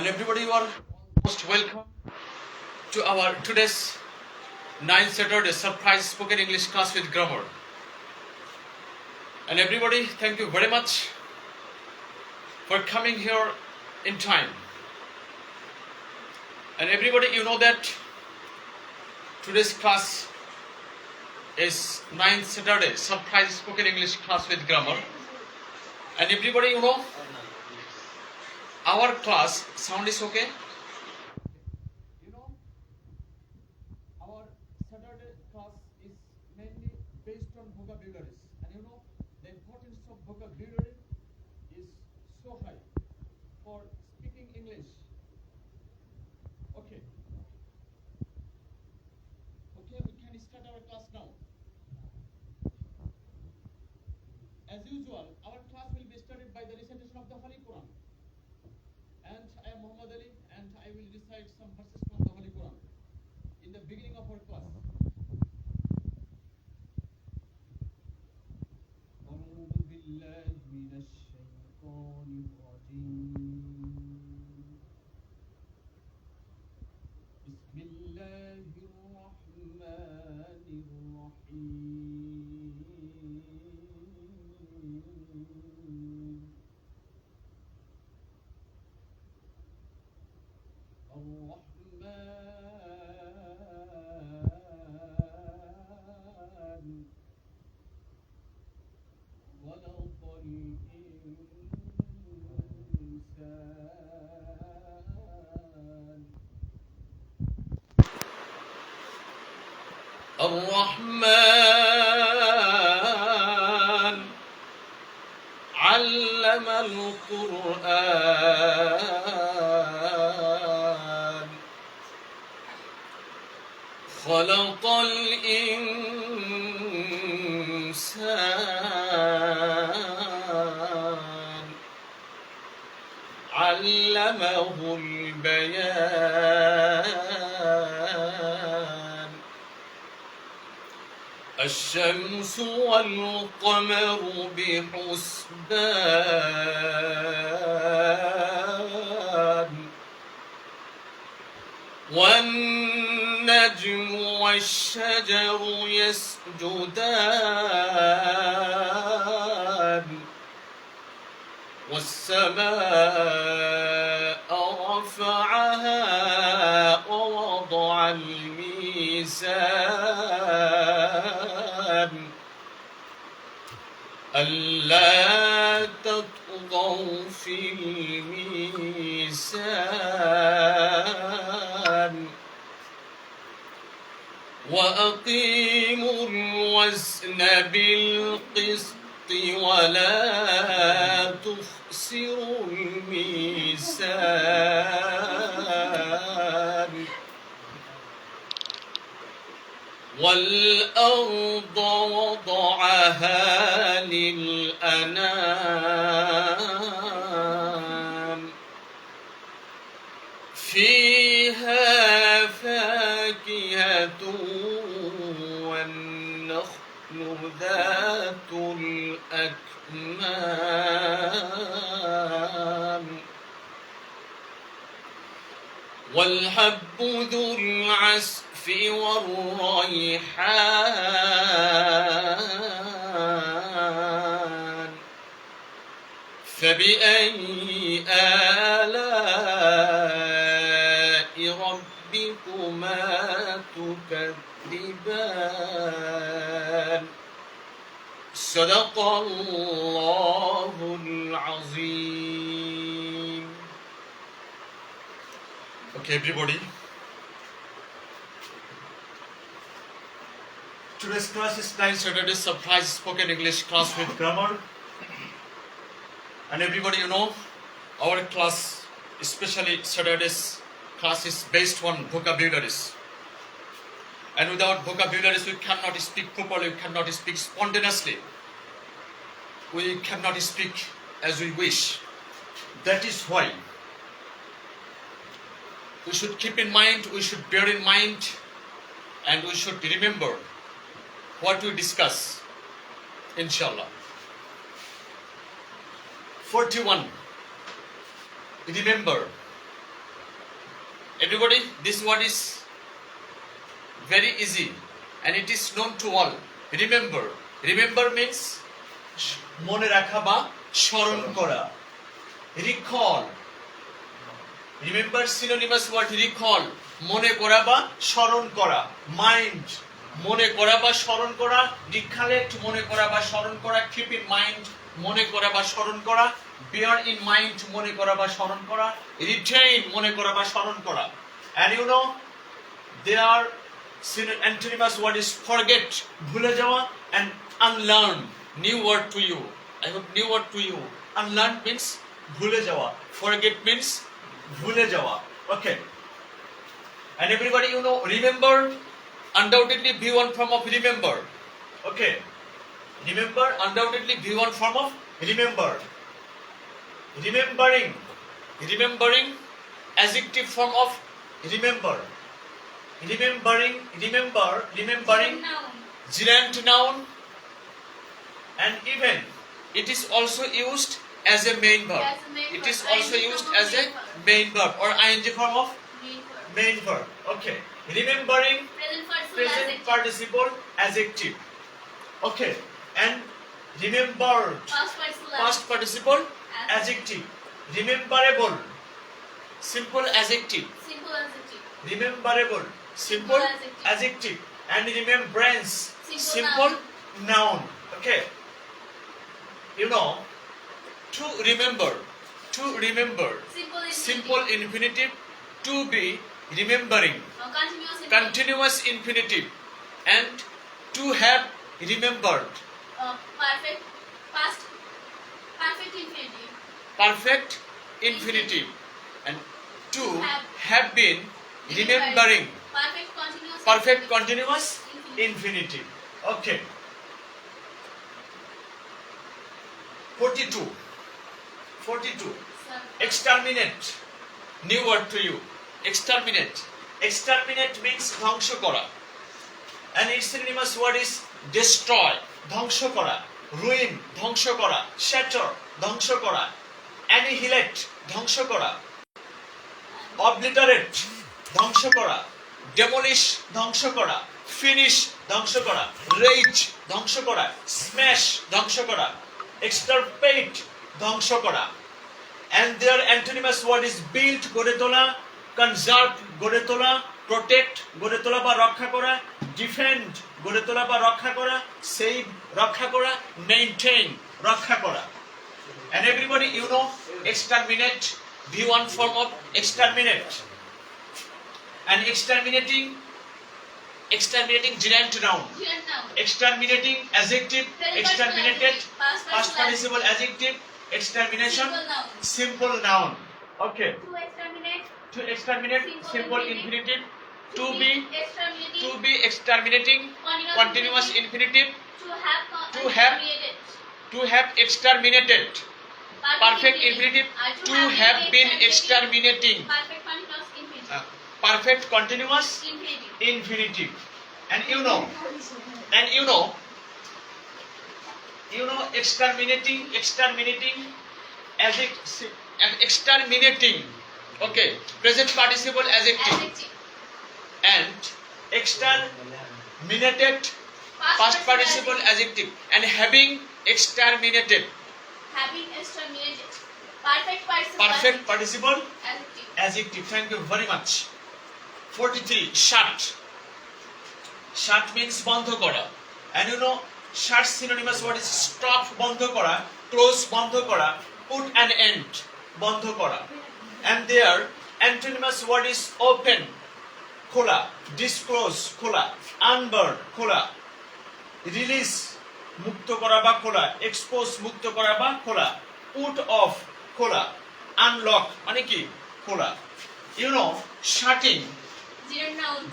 everybody, you are most welcome to our today's 9th Saturday surprise spoken English class with grammar. And everybody, thank you very much for coming here in time. And everybody, you know that today's class is 9th Saturday surprise spoken English class with grammar. And everybody, you know, our class sound is okay. You know, our Saturday class is mainly based on vocabularies, and you know the importance of vocabulary is so high for speaking English. Okay, we can start our class now. As usual, our class will be started by the recitation of the Holy Quran. And I am Muhammad Ali, and I will recite some verses from the Holy Quran in the beginning of our class. أعوذ بالله من الشيطان الرجيم. بسم الله الرحمن الرحيم. الرحمن خلق الإنسان. الرحمن علم القرآن خلق الإنسان علمه البيان. الشمس والقمر بحسبان والنجم والشجر يسجدان والسماء رفعها ووضع الميزان ألا تطغوا في الميزان وأقيموا الوزن بالقسط ولا تخسروا الميزان والأرض وضعها للأنام فيها فاكهة والنخل ذات الأكمام والحب ذو العصف والريحان فبأي آلاء ربكما تكذبان. صدق الله العظيم. Okay, everybody. Today's class is 9th Saturday surprise spoken English class with grammar. And everybody, you know, our class, especially Saturday's class, is based on vocabularies. And without vocabularies, we cannot speak properly, we cannot speak spontaneously. We cannot speak as we wish. That is why we should keep in mind, we should bear in mind, and we should remember what we discuss, inshallah. 41. Remember, Everybody, this word is very easy and it is known to all. Remember. Remember means মনে রাখা বা স্মরণ করা। Recall. Remember synonymous word recall. মনে করা বা স্মরণ করা। Mind. মনে করা বা স্মরণ করা। Recollect মনে করা বা স্মরণ করা। Keep in mind মনে করা বা স্মরণ করা। Bear in mind মনে করা বা স্মরণ করা। Retain মনে করা বা স্মরণ করা। And you know there are antonyms word is forget ভুলে যাওয়া and unlearn new word to you. I hope new word to you. Unlearn means ভুলে যাওয়া. Forget means ভুলে যাওয়া. Okay. And everybody you know remember undoubtedly V1 form of remember. Okay. Remember undoubtedly V1 form of remember. Remembering. Remembering adjective form of remember. Remembering gerund noun and even it is also used as a main verb. It is also used as a main verb or ing form of main verb. Okay. Remembering present participle adjective. Okay. And remembered past participle adjective. Rememberable simple adjective. Rememberable simple adjective. And remembrance simple noun. Okay. You know to remember simple infinitive. To be remembering continuous infinitive. And to have remembered perfect infinitive. And to have been remembering perfect continuous infinitive. Okay. 42 exterminate new word to you. Exterminate means ধ্বংস করা and its synonymous word is destroy ধ্বংস করা, ruin ধ্বংস করা, shatter ধ্বংস করা, annihilate ধ্বংস করা, obliterate ধ্বংস করা, demolish ধ্বংস করা, finish ধ্বংস করা, rage ধ্বংস করা, smash ধ্বংস করা, extirpate ধ্বংস করা। And their antonymous word is build গড়ে তোলা, conserve গড়ে তোলা, protect গড়ে তোলা বা রক্ষা করা, defend গড়ে তোলা বা রক্ষা করা, save রক্ষা করা, maintain রক্ষা করা। And everybody you know exterminate V1 form of exterminate. And exterminating gerund noun. Exterminating adjective, exterminated past participle adjective, extermination simple noun. Okay. To exterminate simple infinitive. To be exterminating continuous infinitive. To have exterminated perfect infinitive. To have been exterminating perfect continuous infinitive. And you know exterminating okay present participle adjective and exterminated past participle adjective and having exterminated perfect participle adjective. Thank you very much. 43 shut means বন্ধ করা and you know shut synonymous word is stop বন্ধ করা, close বন্ধ করা, put an end বন্ধ করা। And their antonymous word is open খোলা, disclose খোলা, unburn খোলা, release মুক্ত করা বা খোলা, expose মুক্ত করা বা খোলা, put off খোলা, unlock মানে কি খোলা। You know shutting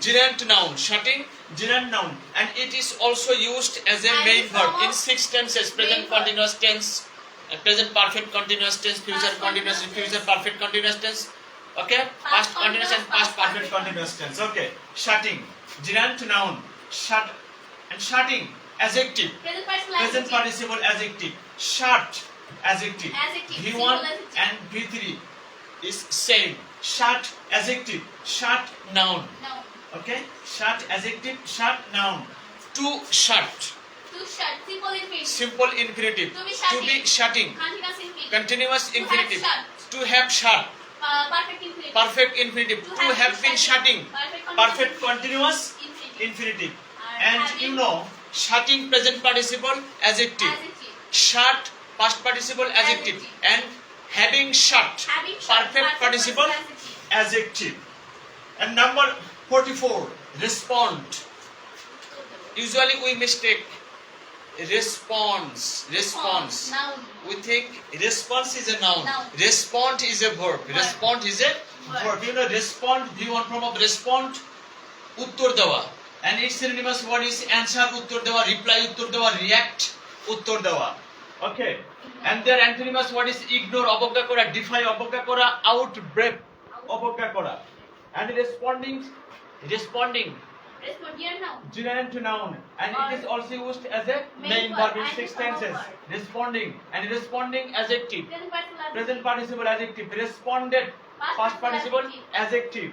gerund noun, shutting gerund noun, and it is also used as a main verb in 6 tenses: present continuous tense, present perfect continuous tense, future continuous, future perfect continuous tense. Okay, past continuous and past perfect continuous tense. Okay, shutting gerund noun, shut and shutting adjective, present participle adjective, shut adjective, V1 and V3 is same. Shut adjective, shut noun. Noun. Okay, shut adjective, shut noun. To shut, To shut. Simple infinitive. simple infinitive. To be To be shutting, Continuous infinitive. continuous To have infinitive. shut. To have shut, Perfect infinitive. perfect infinitive. To have been shutting, perfect continuous infinitive. And you know, shutting present participle adjective. Adjective. Shut past participle adjective. And having shut Having shut. perfect participle adjective. adjective. And number 44, respond. Usually we mistake response. Noun. We think response is a noun. Noun. Respond is a verb. Respond is a verb. You know, respond, V1 form of respond, uttor dewa. And its synonymous word is answer, uttor dewa, reply, uttor dewa, react, uttor dewa. Okay. And their antonymous word is ignore, obogga kora, defy, obogga kora, out, brave, obogga kora. And responding, Respond here now. gerund to noun, and it is also used as a main Main verb verb in and 6 follow tenses. verb. Responding and responding adjective. Present participle adjective. Present participle adjective. Responded past participle adjective.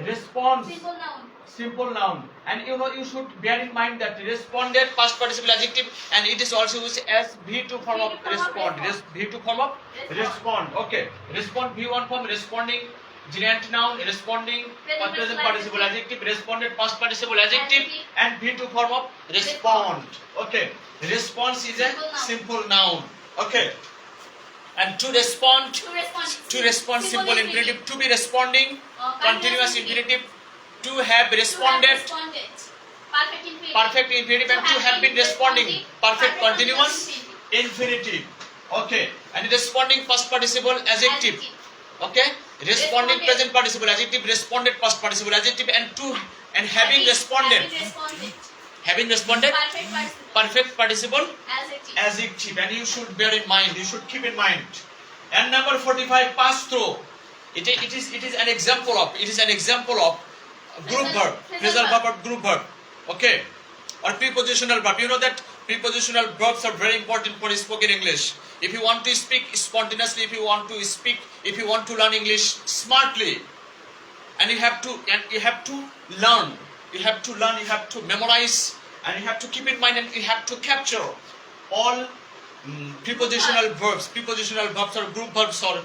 Response Simple noun. simple noun. And you know, you should bear in mind that responded past participle adjective, and it is also used as V2 form of V2 form of respond. respond. V2 form of respond. Okay. Respond V1 form responding. Gerund noun, responding, present participle adjective, responded past participle adjective, and V2 form of respond. Okay. Response is a simple noun. Okay. And to respond, simple infinitive. To be responding, continuous infinitive. To have responded, perfect infinitive. And to have been responding, perfect continuous infinitive. Okay. And responding past participle adjective. Okay. Responding present participle adjective, responded past participle adjective, and having responded, perfect participle adjective. And you should bear in mind, you should keep in mind. And number 45, pass through. It is an example of group verb, phrasal verb or group verb. Okay. Or prepositional verb. You know that prepositional verbs are very important for spoken English. If you want to speak spontaneously, if you want to learn English smartly, and you have to learn, you have to memorize, and you have to keep in mind, and you have to capture all prepositional verbs or group verbs or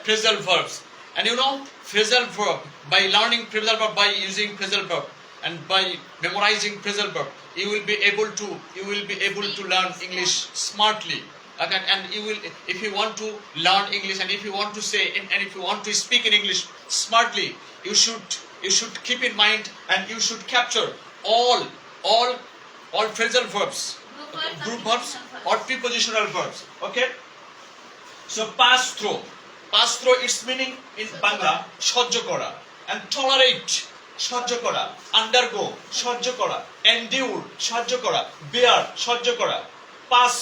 phrasal verbs. And you know, phrasal verb, by learning phrasal verb, by using phrasal verb, and by memorizing phrasal verb, you will be able to learn English smartly. Okay, and you will, if you want to learn English, and if you want to say, and if you want to speak in English smartly, you should keep in mind, and you should capture all phrasal verbs, group verbs or prepositional verbs. Okay. So pass through, its meaning in Bangla সহ্য করা, and tolerate সহ্য করা, undergo সহ্য করা, endure সহ্য করা, bear সহ্য করা, pass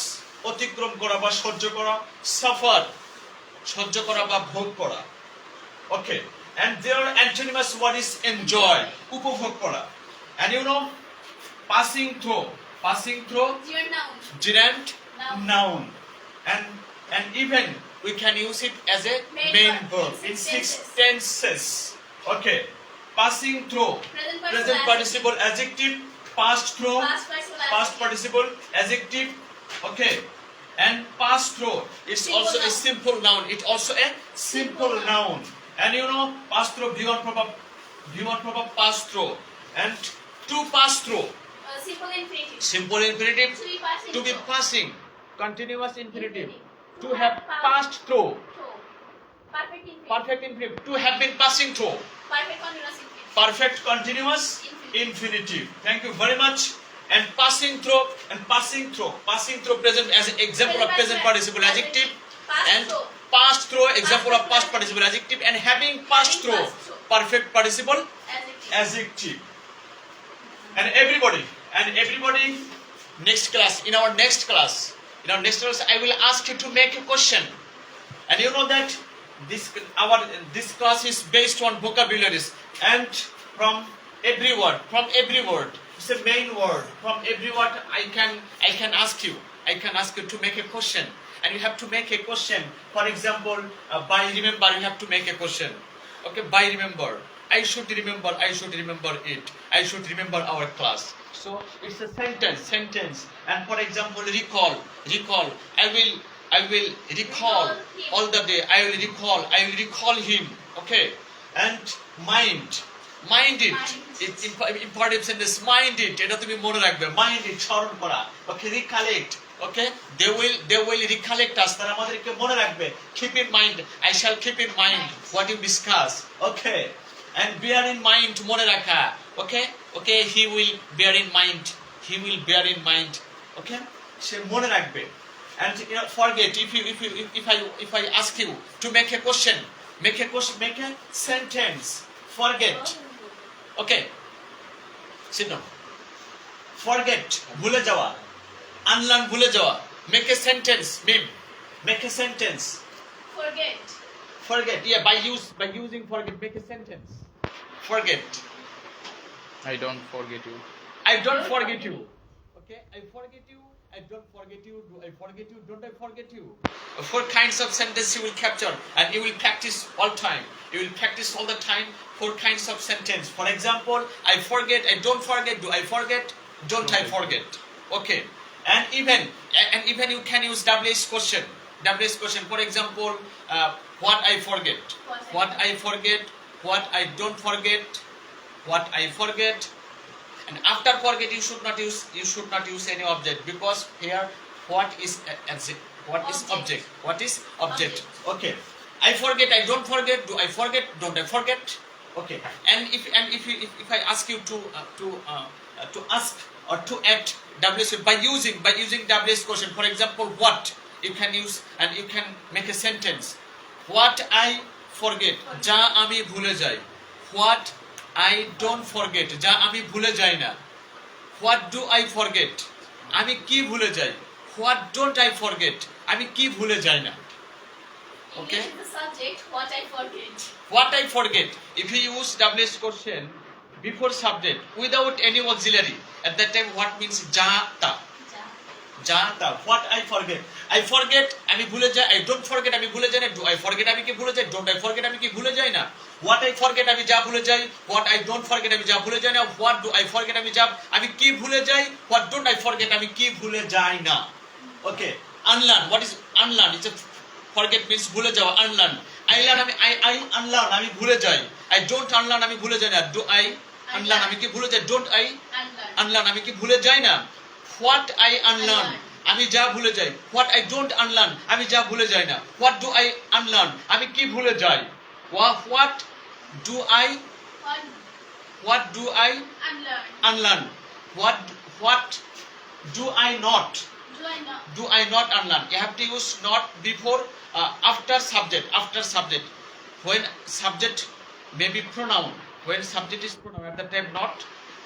অতিক্রম করা বা সহ্য করা, suffer সহ্য করা বা ভোগ করা. Okay. And their antonymous word is enjoy, উপভোগ করা. And you know, passing through, gerund noun. And even we can use it as a main verb in 6 tenses. Okay. Passing through, present participle adjective, past through, past participle adjective. Okay. And pass through, it's also a simple noun. It's also a simple noun. And you know, pass through, V1 proper pass through. And to pass through, simple infinitive. To be passing, continuous infinitive. To have passed through, perfect infinitive. To have been passing through, perfect continuous infinitive. Thank you very much. And passing through, present as an example of present participle adjective, and passed through, example of past participle adjective, and having passed through, perfect participle adjective. And everybody, in our next class, I will ask you to make a question. And you know that this class is based on vocabularies, and from every word, it's a main word. From every word, I can ask you to make a question. and you have to make a question. For example, by remember, you have to make a question. Okay, by remember. I should remember it. I should remember our class. So it's a sentence. And for example, recall. I will recall all the day. I will recall him. Okay. And mind it. It's important sentence. Mind it. এটা তুমি মনে রাখবে. Mind it, স্মরণ করা. Okay, recollect. Okay, they will recollect us. তারা আমাদেরকে মনে রাখবে. Keep in mind. I shall keep in mind what you discuss. Okay. And bear in mind, মনে রাখা. Okay, he will bear in mind. Okay, সে মনে রাখবে. And forget. If I ask you to make a question, make a sentence. Forget. Okay, sit down. Forget, ভুলে যাওয়া. Unlearn, ভুলে যাওয়া. Make a sentence, Mim. Make a sentence. Forget. Yeah, by using forget, make a sentence. Forget. I don't forget you. I don't forget you. Okay, I forget you. I don't forget you. Do I forget you? Don't I forget you? 4 kinds of sentence you will capture, and you will practice all time. You will practice all the time 4 kinds of sentence. For example, I forget. I don't forget. Do I forget? Don't I forget? Okay, and even you can use WH question. WH question. For example, what I forget. What I forget. What I don't forget. What I forget. And after forget, you should not use any object, because here what is object? What is object? Okay. I forget. I don't forget. Do I forget? Don't I forget? Okay. And if I ask you to ask or to add WH by using WH question. For example, what you can use, and you can make a sentence. What I forget. যা আমি ভুলে যাই. What I don't forget. যা আমি ভুলে যাই না. What do I forget? আমি কি ভুলে যাই. What don't I forget? আমি কি ভুলে যাই না. Okay. English is the subject. What I forget. What I forget. If you use WH question before subject without any auxiliary, at that time what means যা তা. What I forget. I forget, আমি ভুলে যাই. I don't forget, আমি ভুলে যাই না. Do I forget, আমি কি ভুলে যাই. Don't I forget, আমি কি ভুলে যাই না. What I forget, আমি যা ভুলে যাই. What I don't forget, আমি যা ভুলে যাই না. What do I forget, আমি কি ভুলে যাই. What don't I forget, আমি কি ভুলে যাই না. Okay, unlearn. What is unlearn? It's a forget means ভুলে যাওয়া. Unlearn. I learn, I unlearn, আমি ভুলে যাই. I don't unlearn, আমি ভুলে যাই না. Do I unlearn, আমি কি ভুলে যাই. Don't I unlearn, আমি কি ভুলে যাই না. What I unlearn, আমি যা ভুলে যাই. What I don't unlearn, আমি যা ভুলে যাই না. What do I unlearn, আমি কি ভুলে যাই. What do I unlearn. What do I not unlearn. You have to use not before, after subject. When subject may be pronoun. When subject is pronoun, at the time not.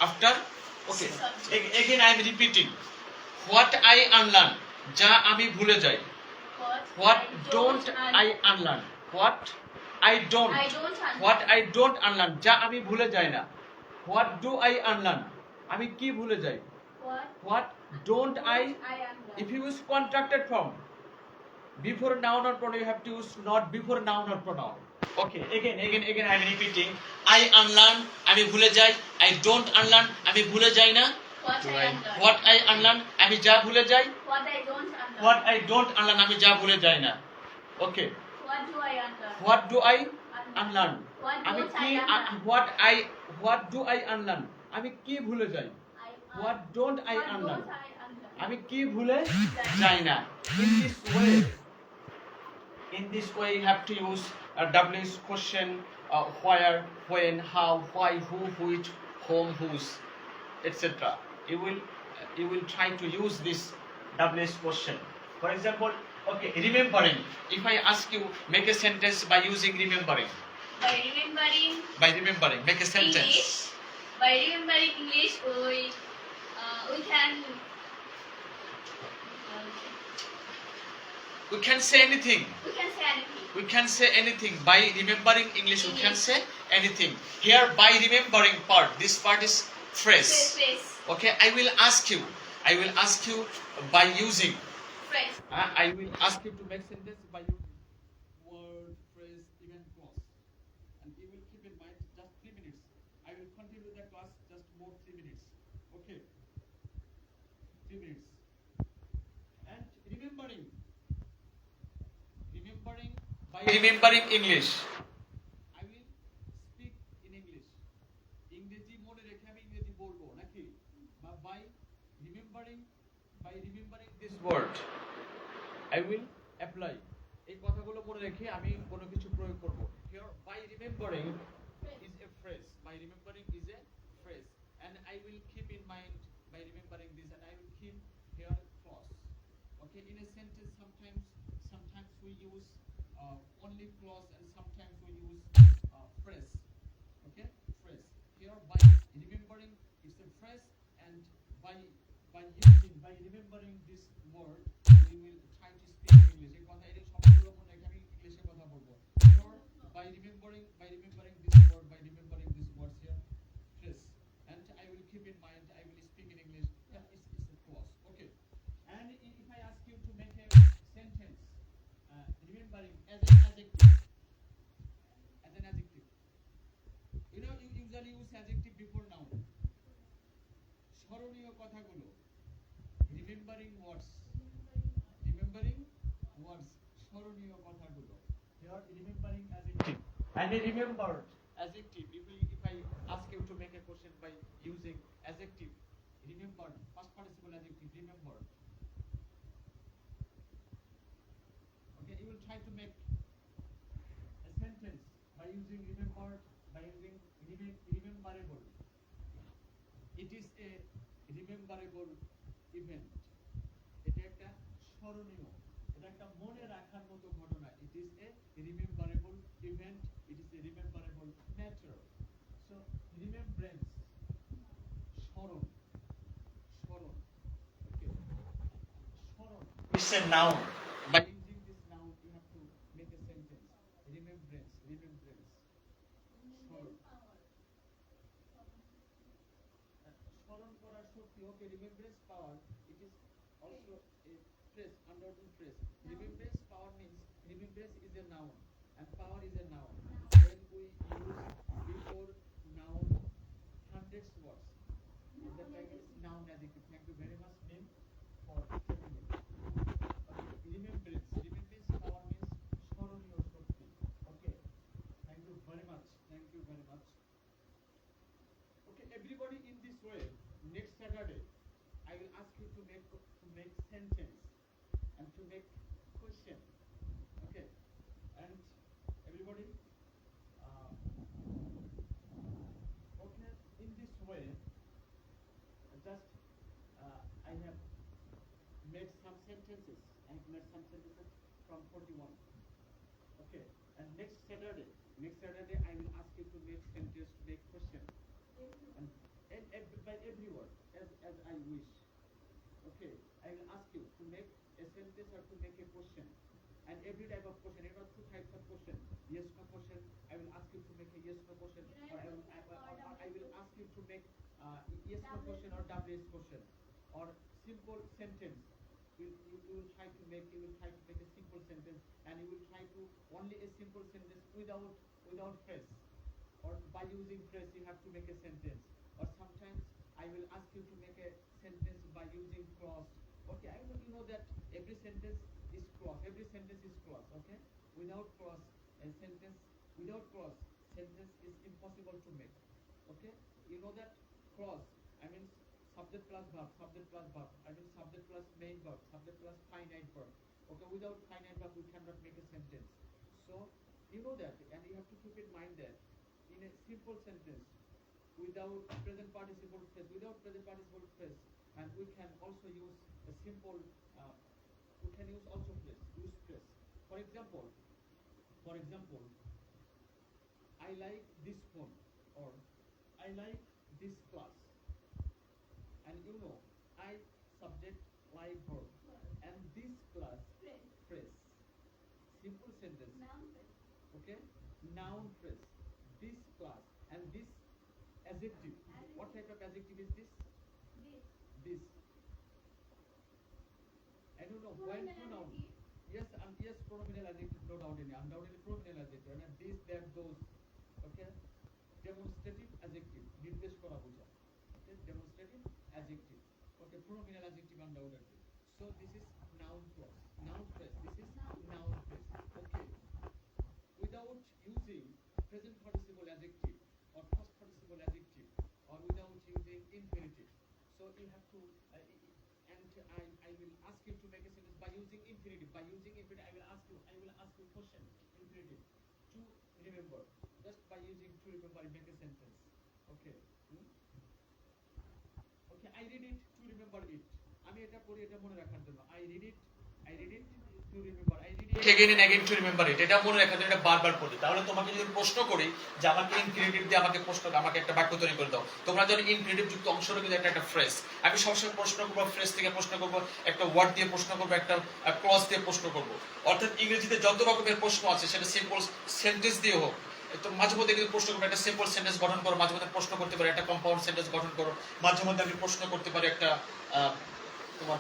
After. Okay. Again I am repeating. What I unlearn. যা আমি ভুলে যাই. What don't I unlearn. What I don't unlearn. যা আমি ভুলে যাই না. What do I unlearn. আমি কি ভুলে যাই. What don't I. If you use contracted form before noun or pronoun, you have to use not before noun or pronoun. Okay, again I am repeating. I unlearn, আমি ভুলে যাই. I don't unlearn, আমি ভুলে যাই না. What I unlearn, আমি যা ভুলে যাই. What I don't unlearn, আমি যা ভুলে যাই না. Okay. What do I unlearn. আমি কি what do I unlearn, আমি কি ভুলে যাই. What don't I unlearn, আমি কি ভুলে যাই না. In this way you have to use a WH question, where, when, how, why, who, which, whom, whose, etc. You will try to use this WH question. For example, okay, remembering. If I ask you, make a sentence by using remembering. By remembering, make a sentence. English. By remembering English, we can. We can say anything. We can say anything. By remembering English, we can say anything. Here, by remembering part, this part is phrase. Okay, I will ask you by using phrase. I will ask you to make sentence by using word, phrase, even clause. And you will keep in mind just 3 minutes. I will continue the class just more 3 minutes. Okay. 3 minutes. And remembering English. I will speak in English. ইংরেজি মনে রেখে আমি ইংরেজি বলবো নাকি বা by remembering this word I will apply এই কথাগুলো মনে রেখে আমি কোনো কিছু প্রয়োগ করব here by remembering is a phrase and I will keep in mind by remembering this and I will keep here clause. Okay, in a sentence sometimes we use only clause and sometimes we use phrase. Okay, phrase. Here by remembering it's a phrase and by remembering this word we will try to speak in English. এই কথা এই শব্দগুলো মনে রেখে আমি ইংলিশে কথা বলবো. Here by remembering this word here phrase and I will keep in mind I will speak in English. Yeah, it's a clause. Okay. And if I ask you to make a sentence remembering as an adjective. You know, you usually use adjective before noun. স্মরণীয় কথাগুলো. Remembering words. স্মরণীয় কথাগুলো. Here remembering adjective. And a remembered adjective. If I ask you to make a question by using adjective, remembered, past participle adjective, remembered. Okay, you will try to make a sentence by using remembered, by using rememberable. It is a rememberable event. এটা একটা স্মরণীয়, এটা একটা মনে রাখার মতো ঘটনা. It is a rememberable event. It is a rememberable matter. So remembrance, স্মরণ. Okay, স্মরণ. It's a noun. By using this noun, you have to make a sentence. Remembrance. স্মরণ করার শক্তি. Okay, remembrance power. It is also a phrase, underlying phrase. Remembrance power means remembrance is a noun and power is a noun. When we use before noun hundreds words, the fact is noun adjective. Thank you very much, Nim, for telling me. Remembrance power means স্মরণীয় শক্তি. Okay, thank you very much. Okay, everybody in this way. Next Saturday, I will ask you to make sentence and to make question. Okay, and everybody. Okay, in this way, just I have made some sentences. From 41. Okay, and next Saturday I will ask you to make sentence, to make question, and by every word as I wish. Okay, I will ask you to make a sentence or to make a question, and every type of question. There are 2 types of question: yes no question. I will ask you to make a yes no question, or I will ask you to make yes no question or WS question, or simple sentence. You will try to make a simple sentence, and you will try to only a simple sentence without phrase, or by using phrase you have to make a sentence, or sometimes I will ask you to make a sentence by using clause. Okay, I know you know that every sentence is clause. Okay, without clause sentence is impossible to make. Okay, you know that clause, I mean subject plus verb. I mean subject plus main verb, subject plus finite verb. Okay, without finite verb we cannot make a sentence. So you know that, and you have to keep in mind that in a simple sentence without present participle phrase, and we can also use a simple. We can use also phrase. For example, I like this phone, or I like this class. And you know, I subject like verb, and this class phrase. Simple sentence. Okay, noun phrase. This class and this adjective. What type of adjective is this? This. And you know no. When pronoun. Yes, yes, pronominal adjective, no doubt in it. Undoubtedly pronominal adjective. And this, that, those. Okay. Demonstrative adjective. নির্দেশ করা বোঝায়. Okay. Demonstrative adjective. Okay. Pronominal adjective undoubtedly. So this is noun clause. Noun phrase. This is noun phrase. Okay. Without using present participle adjective or past participle adjective or without using infinitive. So you have to, I will ask you to make a sentence by using infinitive. By using infinitive, I will ask you question, infinitive. To remember. Just by using to remember, make a sentence. Okay. Okay, I read it to remember it. আমি এটা পড়ি এটা মনে রাখার জন্য। I read it to remember. I read it again and again to remember it. এটা মনে রাখার জন্য এটা বারবার পড়ি। তাহলে তোমাকে যদি প্রশ্ন করি যে আমাকে ইনফিনিটিভ দিয়ে আমাকে একটা বাক্য তৈরি করে দাও। তোমরা জানো ইনফিনিটিভ যুক্ত অংশটা কিন্তু একটা ফ্রেজ। আমি সবসময় প্রশ্ন করব, ফ্রেজ থেকে প্রশ্ন করব, একটা ওয়ার্ড দিয়ে প্রশ্ন করব, একটা ক্লজ দিয়ে প্রশ্ন করব। অর্থাৎ ইংরেজিতে যত রকমের প্রশ্ন আছে সেটা সিম্পল সেন্টেন্স দিয়ে হোক। তো মাঝে মধ্যে কিন্তু প্রশ্ন করবো, একটা সিম্পল সেন্টেন্স গঠন করো, মাঝে মধ্যে প্রশ্ন করতে পারি, একটা কম্পাউন্ড সেন্টেন্স গঠন করো, মাঝে মধ্যে আমি প্রশ্ন করতে পারি একটা তোমার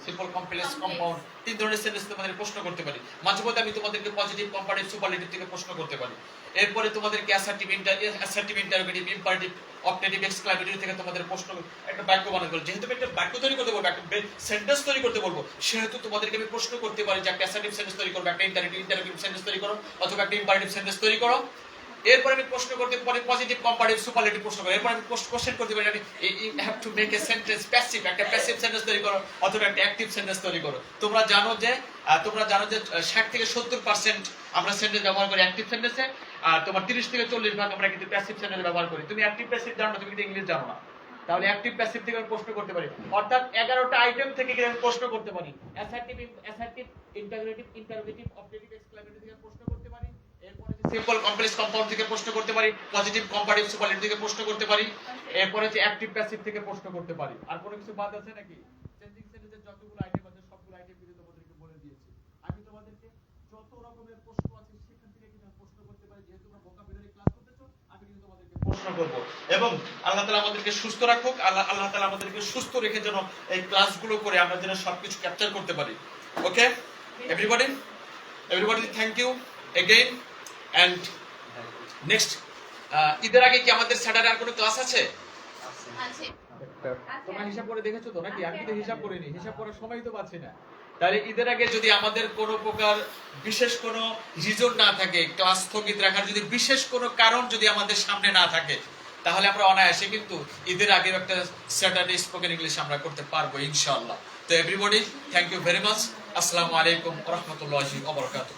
সিম্পল কমপ্লেক্স কম্পাউন্ড, তিন ধরনের সেন্টেন্স তোমাদের প্রশ্ন করতে পারি। মাঝে মধ্যে আমি তোমাদেরকে পজিটিভ কম্পারেটিভ সুপারলেটিভ থেকে প্রশ্ন করতে পারি। এরপরে তোমাদেরকে assertive interrogative imperative objective exclamatory থেকে তোমাদের প্রশ্ন একটা বাক্য বানাতে বলবো। যেহেতু আমি একটা বাক্য তৈরি করতে বলবো, একটা সেন্টেন্স তৈরি করতে বলবো, সেহেতু তোমাদেরকে আমি প্রশ্ন করতে পারি যে একটা অ্যাসার্টিভ সেন্টেন্স তৈরি করো, একটা ইন্টারোগেটিভ সেন্টেন্স তৈরি করো, অথবা একটা ইম্পারেটিভ সেন্টেন্স তৈরি করো। এরপর আমি প্রশ্ন করতে পারি পজিটিভ কম্পারেটিভ সুপারলেটিভ প্রশ্ন করব। এরপর আমি কোশ্চেন করতে পারি you have to make a sentence passive, একটা প্যাসিভ সেন্টেন্স তৈরি করো অথবা একটা অ্যাক্টিভ সেন্টেন্স তৈরি করো। তোমরা জানো যে 60 থেকে 70% আমরা সেন্টেন্স ব্যবহার করি অ্যাক্টিভ সেন্টেন্সে, আর তোমার 30 থেকে 40 ভাগ আমরা কিন্তু প্যাসিভ সেন্টেন্স ব্যবহার করি। তুমি অ্যাক্টিভ প্যাসিভ জানো না, তুমি কিন্তু ইংলিশ জানো না, তাহলে অ্যাক্টিভ প্যাসিভ থেকে আমি প্রশ্ন করতে পারি। অর্থাৎ 11টা আইটেম থেকে আমি প্রশ্ন করতে পারি। অ্যাসার্টিভ ইন্টারোগেটিভ অবজেক্টিভ এক্সক্লামেটরি থেকে প্রশ্ন করতে পারি। এরপরে সিম্পল কমপ্লেক্স কম্পাউন্ড থেকে প্রশ্ন করতে পারি, পজিটিভ কম্পারেটিভ সুপারলেটিভ থেকে প্রশ্ন করতে পারি, এরপরে যে অ্যাক্টিভ প্যাসিভ থেকে প্রশ্ন করতে পারি। আর কোনো কিছু বাদ আছে নাকি? চেঞ্জিং সেন্টেন্সের যতগুলো আইটেম আছে সবগুলো আইটেম কিন্তু তোমাদেরকে বলে দিয়েছি। আমি তোমাদেরকে যত রকমের প্রশ্ন আছে সেখান থেকে কিন্তু প্রশ্ন করতে পারি। যেহেতু তোমরা ভোকাবুলারি ক্লাস করতেছো, আমি কিন্তু তোমাদেরকে প্রশ্ন করব। এবং আল্লাহ তাআলা আমাদেরকে সুস্থ রাখুক, আল্লাহ তাআলা আমাদেরকে সুস্থ রেখে যেন এই ক্লাসগুলো করে আমরা যেন সবকিছু ক্যাপচার করতে পারি। Okay everybody thank you again. And next ঈদের আগে কি আমাদের স্যাটারডে আর কোনো ক্লাস আছে? আছে। তোমরা হিসাব করে দেখেছো তো নাকি? আমি তো হিসাব করিনি, হিসাব করার সময় তো পাচ্ছি না। তাহলে ঈদের আগে যদি আমাদের কোনো প্রকার বিশেষ কোনো রিজন না থাকে, ক্লাস স্থগিত রাখার যদি বিশেষ কোনো কারণ যদি আমাদের সামনে না থাকে, তাহলে আমরা অনায়াসে কিন্তু ঈদের আগে একটা স্যাটারডে স্পোকেন ইংলিশ আমরা করতে পারবো ইনশাআল্লাহ। তো everybody thank you very much. আসসালামু আলাইকুম ওয়া রাহমাতুল্লাহি ওয়া বারাকাতুহু।